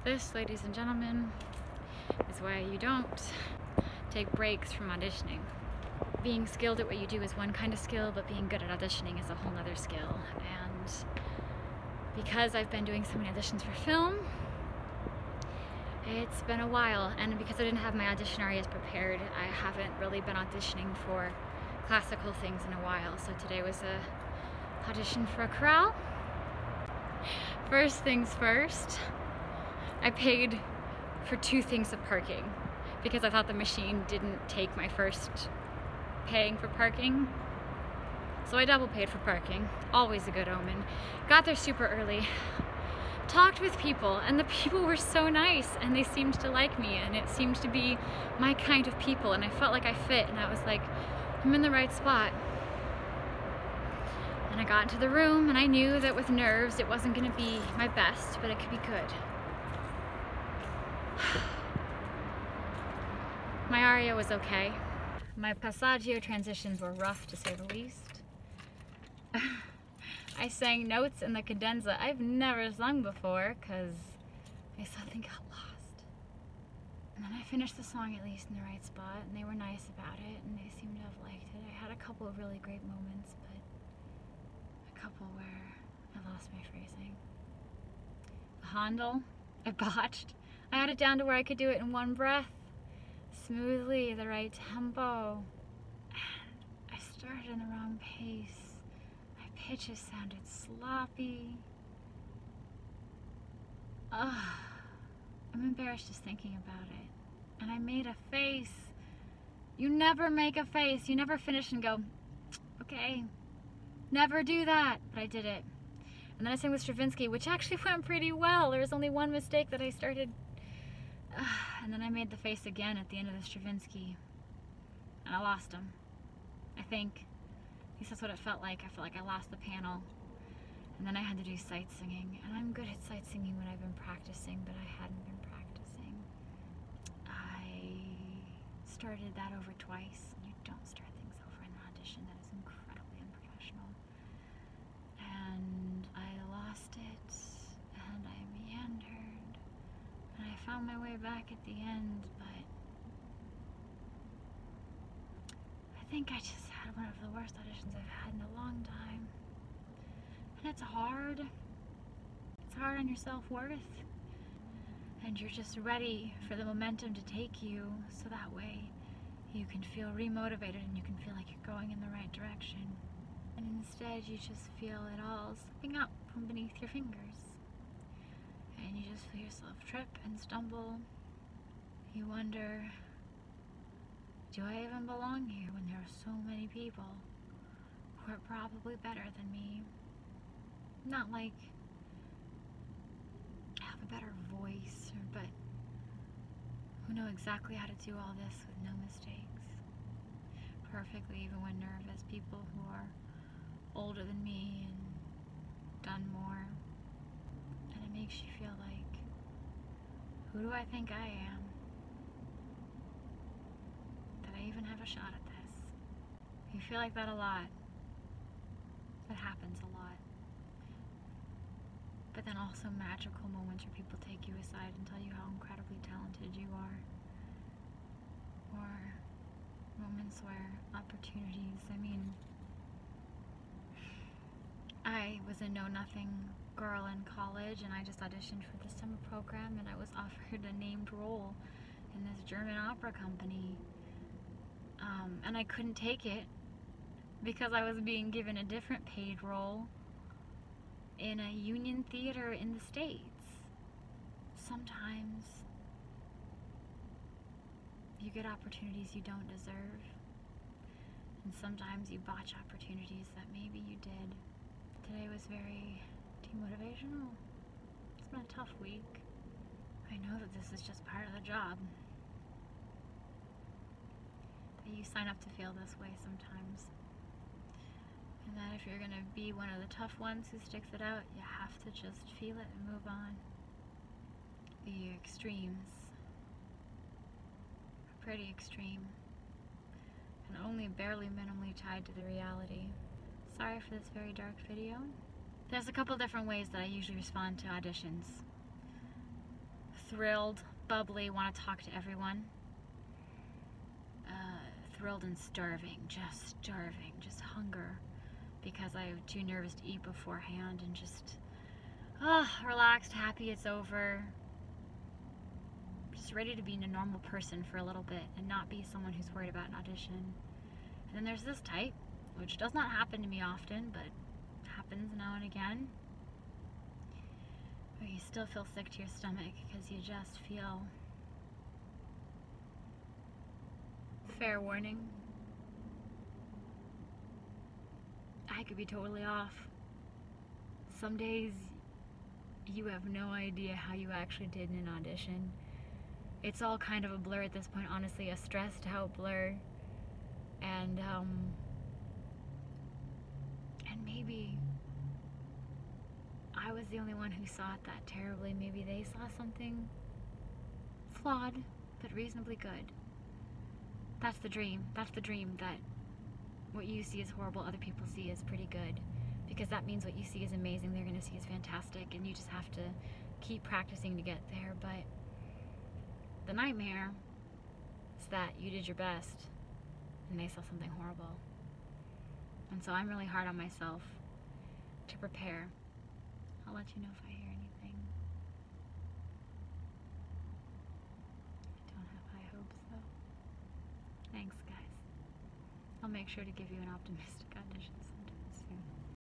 This, ladies and gentlemen, is why you don't take breaks from auditioning. Being skilled at what you do is one kind of skill, but being good at auditioning is a whole other skill. And because I've been doing so many auditions for film, it's been a while, and because I didn't have my audition arias prepared, I haven't really been auditioning for classical things in a while. So today was a audition for a chorale. First things first, I paid for 2 things of parking because I thought the machine didn't take my first paying for parking. So I double paid for parking, always a good omen. Got there super early, talked with people, and the people were so nice and they seemed to like me, and it seemed to be my kind of people, and I felt like I fit, and I was like, I'm in the right spot. And I got into the room and I knew that with nerves it wasn't going to be my best, but it could be good. My aria was okay. My passaggio transitions were rough, to say the least. I sang notes in the cadenza I've never sung before because something got lost. And then I finished the song at least in the right spot, and they were nice about it, and they seemed to have liked it. I had a couple of really great moments, but a couple where I lost my phrasing. The handle, I botched. I had it down to where I could do it in one breath, smoothly, the right tempo. And I started in the wrong pace. My pitches sounded sloppy. Ugh. I'm embarrassed just thinking about it. And I made a face. You never make a face. You never finish and go, okay. Never do that. But I did it. And then I sang with Stravinsky, which actually went pretty well. There was only one mistake that I started. And then I made the face again at the end of the Stravinsky. And I lost him. I think. At least that's what it felt like. I felt like I lost the panel. And then I had to do sight singing. And I'm good at sight singing when I've been practicing, but I hadn't been practicing. I started that over twice. You don't start things over in an audition. That is incredibly unprofessional. And I lost it, and I meandered, and I found my way back at the end, but I think I just had one of the worst auditions I've had in a long time. And it's hard. It's hard on your self-worth. And you're just ready for the momentum to take you, so that way you can feel remotivated and you can feel like you're going in the right direction. And instead you just feel it all slipping up from beneath your fingers. And you just feel yourself trip and stumble. You wonder, do I even belong here when there are so many people who are probably better than me? Not like have a better voice, but who know exactly how to do all this with no mistakes. Perfectly, even when nervous, people who are older than me and done more. And it makes you feel like, who do I think I am? That I even have a shot at this. You feel like that a lot. That happens a lot. But then also magical moments where people take you aside and tell you how incredibly talented you are. Or moments where opportunities, I mean, I was a know-nothing girl in college, and I just auditioned for the summer program, and I was offered a named role in this German opera company. And I couldn't take it because I was being given a different paid role in a union theater in the States. Sometimes you get opportunities you don't deserve, and sometimes you botch opportunities that maybe you did. Today was very demotivational. It's been a tough week. I know that this is just part of the job. That you sign up to feel this way sometimes. And that if you're going to be one of the tough ones who sticks it out, you have to just feel it and move on. The extremes are pretty extreme, and only barely minimally tied to the reality. Sorry for this very dark video. There's a couple different ways that I usually respond to auditions. thrilled, bubbly, want to talk to everyone. Thrilled and starving, just hunger, because I'm too nervous to eat beforehand, and just relaxed, happy it's over. Just ready to be a normal person for a little bit and not be someone who's worried about an audition. And then there's this type, which does not happen to me often, but happens now and again, where you still feel sick to your stomach because you just feel, fair warning, I could be totally off. Some days you have no idea how you actually did in an audition. It's all kind of a blur at this point, honestly, a stressed out blur. And maybe I was the only one who saw it that terribly. Maybe they saw something flawed, but reasonably good. That's the dream. That's the dream, that what you see as horrible, other people see as pretty good. Because that means what you see is amazing, they're going to see as fantastic, and you just have to keep practicing to get there. But the nightmare is that you did your best, and they saw something horrible. And so I'm really hard on myself to prepare. I'll let you know if I hear anything. I don't have high hopes, though. Thanks, guys. I'll make sure to give you an optimistic audition someday.